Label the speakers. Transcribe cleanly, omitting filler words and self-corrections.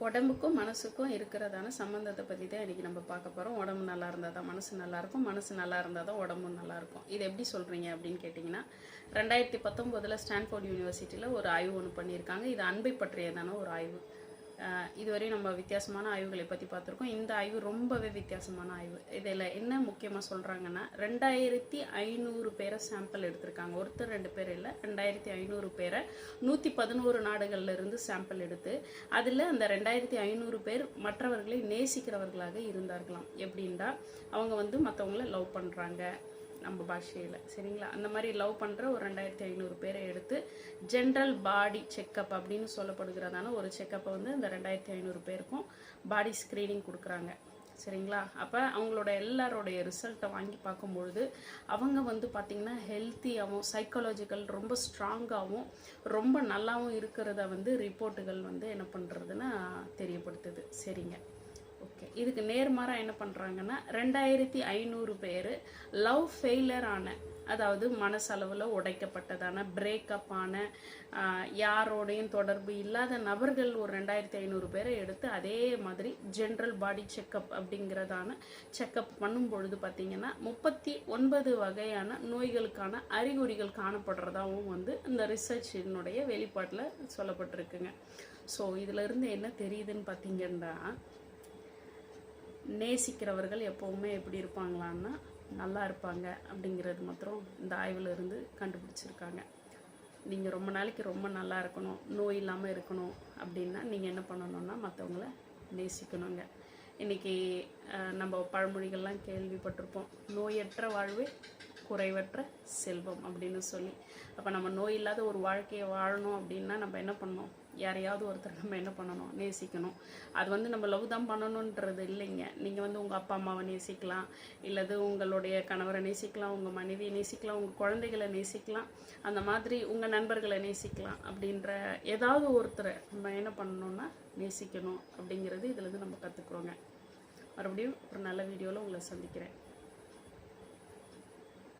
Speaker 1: உடம்புக்கும் மனசுக்கும் இருக்கிறதான சம்மந்தத்தை பற்றி தான் இன்றைக்கி நம்ம பார்க்க போகிறோம். உடம்பு நல்லா இருந்தால் தான் மனசு நல்லாயிருக்கும், மனசு நல்லா இருந்தால் தான் உடம்பும் நல்லாயிருக்கும். இது எப்படி சொல்கிறீங்க அப்படின்னு கேட்டிங்கன்னா, 2019 ஸ்டான்ஃபோர்ட் யூனிவர்சிட்டியில் ஒரு ஆய்வு ஒன்று பண்ணியிருக்காங்க. இது அன்பை பற்றியதான ஒரு ஆய்வு. இதுவரையும் நம்ம வித்தியாசமான ஆய்வுகளை பற்றி பார்த்துருக்கோம். இந்த ஆய்வு ரொம்பவே வித்தியாசமான ஆய்வு. இதில் என்ன முக்கியமாக சொல்கிறாங்கன்னா, 2500 பேரை சாம்பிள் எடுத்திருக்காங்க. ஒருத்தர் 2 பேர் இல்லை, 2500 பேரை 111 நாடுகளில் இருந்து சாம்பிள் எடுத்து, அதில் அந்த 2500 பேர் மற்றவர்களை நேசிக்கிறவர்களாக இருந்தார்களாம். எப்படின்னா, அவங்க மற்றவங்கள லவ் பண்ணுறாங்க நம்ம பாஷையில், சரிங்களா? அந்த மாதிரி லவ் பண்ணுற ஒரு 2500 பேரை எடுத்து ஜென்ரல் பாடி செக்கப் அப்படின்னு சொல்லப்படுகிறதான ஒரு செக்கப்பை இந்த 2500 பேருக்கும் பாடி ஸ்க்ரீனிங் கொடுக்குறாங்க, சரிங்களா? அப்போ அவங்களோட எல்லாரோடைய ரிசல்ட்டை வாங்கி பார்க்கும்பொழுது அவங்க பார்த்திங்கன்னா ஹெல்த்தியாகவும் சைக்காலஜிக்கல் ரொம்ப ஸ்ட்ராங்காகவும் ரொம்ப நல்லாவும் இருக்கிறத ரிப்போர்ட்டுகள் என்ன பண்ணுறதுன்னா தெரியப்படுத்துது, சரிங்க? ஓகே, இதுக்கு நேர்மாறாக என்ன பண்ணுறாங்கன்னா, 2500 பேர் லவ் ஃபெயிலியர் ஆன, அதாவது மனசளவில் உடைக்கப்பட்டதான, பிரேக்கப் ஆன, யாரோடையும் தொடர்பு இல்லாத நபர்கள் ஒரு 2500 பேரை எடுத்து அதே மாதிரி ஜென்ரல் பாடி செக்கப் அப்படிங்கிறதான செக்கப் பண்ணும் பொழுது பார்த்திங்கன்னா 39 வகையான நோய்களுக்கான அறிகுறிகள் காணப்படுறதாகவும் இந்த ரிசர்ச்சினுடைய வெளிப்பாட்டில் சொல்லப்பட்டிருக்குங்க. ஸோ இதிலிருந்து என்ன தெரியுதுன்னு பார்த்திங்கன்னா, நேசிக்கிறவர்கள் எப்போவுமே எப்படி இருப்பாங்களான்னா நல்லா இருப்பாங்க அப்படிங்கிறது மாத்திரம் இந்த ஆய்வில் இருந்து கண்டுபிடிச்சிருக்காங்க. நீங்கள் ரொம்ப நாளைக்கு ரொம்ப நல்லா இருக்கணும், நோய் இல்லாமல் இருக்கணும் அப்படின்னா நீங்கள் என்ன பண்ணணுன்னா மற்றவங்கள நேசிக்கணுங்க. இன்றைக்கி நம்ம பழமொழிகள்லாம் கேள்விப்பட்டிருப்போம், நோயற்ற வாழ்வே குறைவற்ற செல்வம் அப்படின்னு சொல்லி. அப்போ நம்ம நோய் இல்லாத ஒரு வாழ்க்கையை வாழணும் அப்படின்னா நம்ம என்ன பண்ணணும், யாரையாவது ஒருத்தர் நம்ம என்ன பண்ணணும், நேசிக்கணும். அது நம்ம லவ் தான் பண்ணணுன்றது இல்லைங்க. நீங்கள் உங்கள் அப்பா அம்மாவை நேசிக்கலாம், இல்லது உங்களுடைய கணவரை நேசிக்கலாம், உங்கள் மனைவியை நேசிக்கலாம், உங்கள் குழந்தைகளை நேசிக்கலாம், அந்த மாதிரி உங்கள் நண்பர்களை நேசிக்கலாம். அப்படின்ற ஏதாவது ஒருத்தரை நம்ம என்ன பண்ணணுன்னா நேசிக்கணும் அப்படிங்கிறது இதிலேருந்து நம்ம கற்றுக்குறோங்க. மறுபடியும் ஒரு நல்ல வீடியோவில் உங்களை சந்திக்கிறேன்.